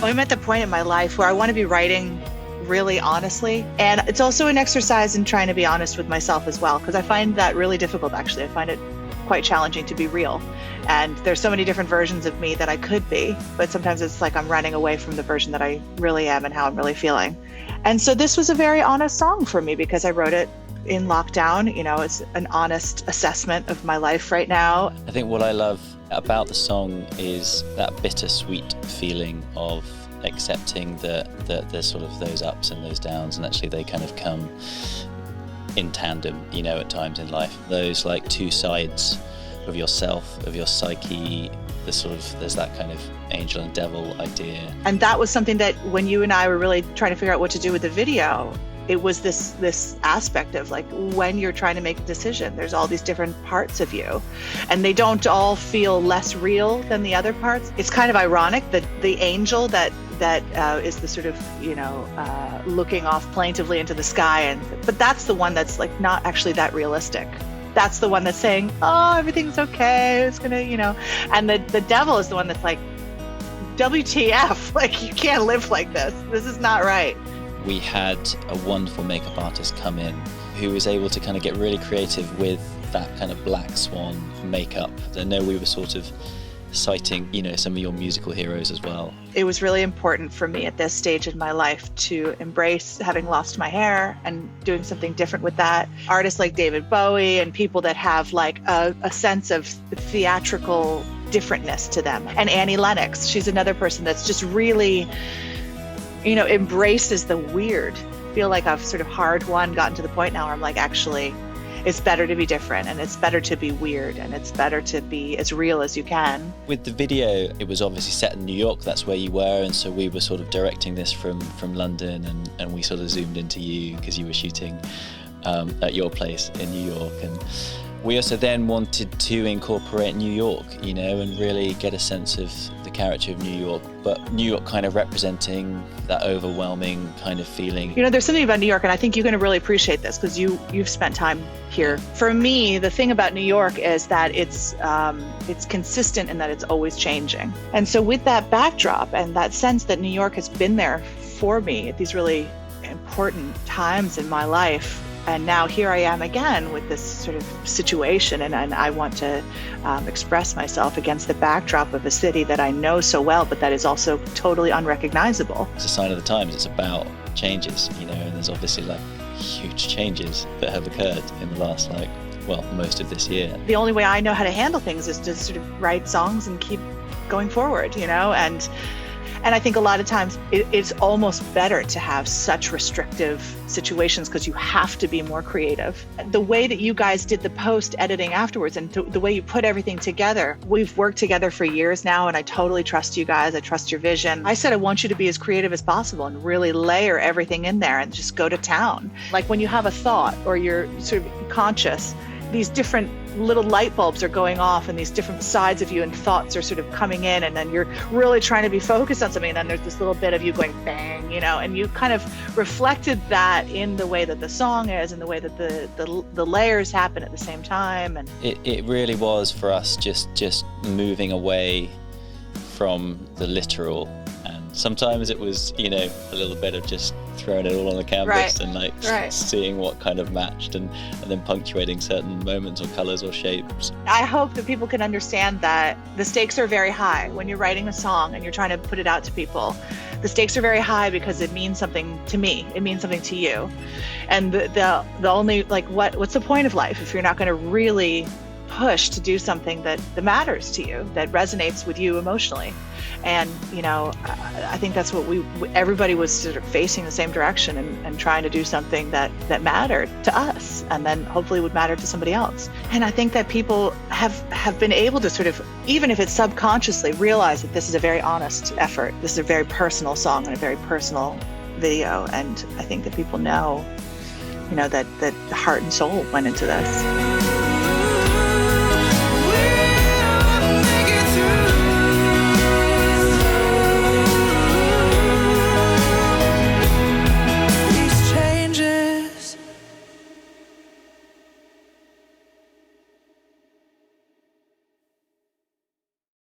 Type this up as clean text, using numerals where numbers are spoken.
I'm at the point in my life where I want to be writing really honestly. And it's also an exercise in trying to be honest with myself as well, because I find that really difficult, actually. I find it quite challenging to be real. And there's so many different versions of me that I could be, but sometimes it's like I'm running away from the version that I really am and how I'm really feeling. And so this was a very honest song for me because I wrote it in lockdown. You know, it's an honest assessment of my life right now. I think what I love about the song is that bittersweet feeling of accepting that there's sort of those ups and those downs, and actually they kind of come in tandem, you know, at times in life. Those like two sides of yourself, of your psyche, there's that kind of angel and devil idea. And that was something that when you and I were really trying to figure out what to do with the video, it was this aspect of like, when you're trying to make a decision, there's all these different parts of you and they don't all feel less real than the other parts. It's kind of ironic that the angel that is the sort of, you know, looking off plaintively into the sky, but that's the one that's like not actually that realistic. That's the one that's saying, oh, everything's okay, it's gonna, you know, and the devil is the one that's like, WTF, like you can't live like this is not right. We had a wonderful makeup artist come in who was able to kind of get really creative with that kind of black swan makeup. I know we were sort of citing, you know, some of your musical heroes as well. It was really important for me at this stage in my life to embrace having lost my hair and doing something different with that. Artists like David Bowie and people that have like a sense of theatrical differentness to them. And Annie Lennox, she's another person that's just really, you know, embraces the weird. I feel like I've sort of hard won, gotten to the point now where I'm like, actually, it's better to be different and it's better to be weird and it's better to be as real as you can. With the video, it was obviously set in New York, that's where you were, and so we were sort of directing this from London, and we sort of zoomed into you because you were shooting at your place in New York. And we also then wanted to incorporate New York, you know, and really get a sense of the character of New York, but New York kind of representing that overwhelming kind of feeling. You know, there's something about New York, and I think you're going to really appreciate this because you've spent time here. For me, the thing about New York is that it's consistent in that it's always changing. And so with that backdrop and that sense that New York has been there for me at these really important times in my life, and now here I am again with this sort of situation, and I want to express myself against the backdrop of a city that I know so well, but that is also totally unrecognizable. It's a sign of the times. It's about changes, you know, and there's obviously like huge changes that have occurred in the last most of this year. The only way I know how to handle things is to sort of write songs and keep going forward, you know, and I think a lot of times it's almost better to have such restrictive situations because you have to be more creative. The way that you guys did the post editing afterwards and the way you put everything together, we've worked together for years now and I totally trust you guys. I trust your vision. I said I want you to be as creative as possible and really layer everything in there and just go to town. Like when you have a thought or you're sort of conscious, these different little light bulbs are going off and these different sides of you and thoughts are sort of coming in, and then you're really trying to be focused on something, and then there's this little bit of you going bang, you know, and you kind of reflected that in the way that the song is and the way that the layers happen at the same time. And it really was for us just moving away from the literal, and sometimes it was, you know, a little bit of just throwing it all on the canvas and like seeing what kind of matched and then punctuating certain moments or colors or shapes. I hope that people can understand that the stakes are very high when you're writing a song and you're trying to put it out to people. The stakes are very high because it means something to me. It means something to you. And the only, like, what's the point of life if you're not going to really push to do something that matters to you, that resonates with you emotionally? And, you know, I think that's what everybody was sort of facing the same direction and trying to do something that mattered to us and then hopefully would matter to somebody else. And I think that people have been able to sort of, even if it's subconsciously, realize that this is a very honest effort. This is a very personal song and a very personal video. And I think that people know, you know, that heart and soul went into this.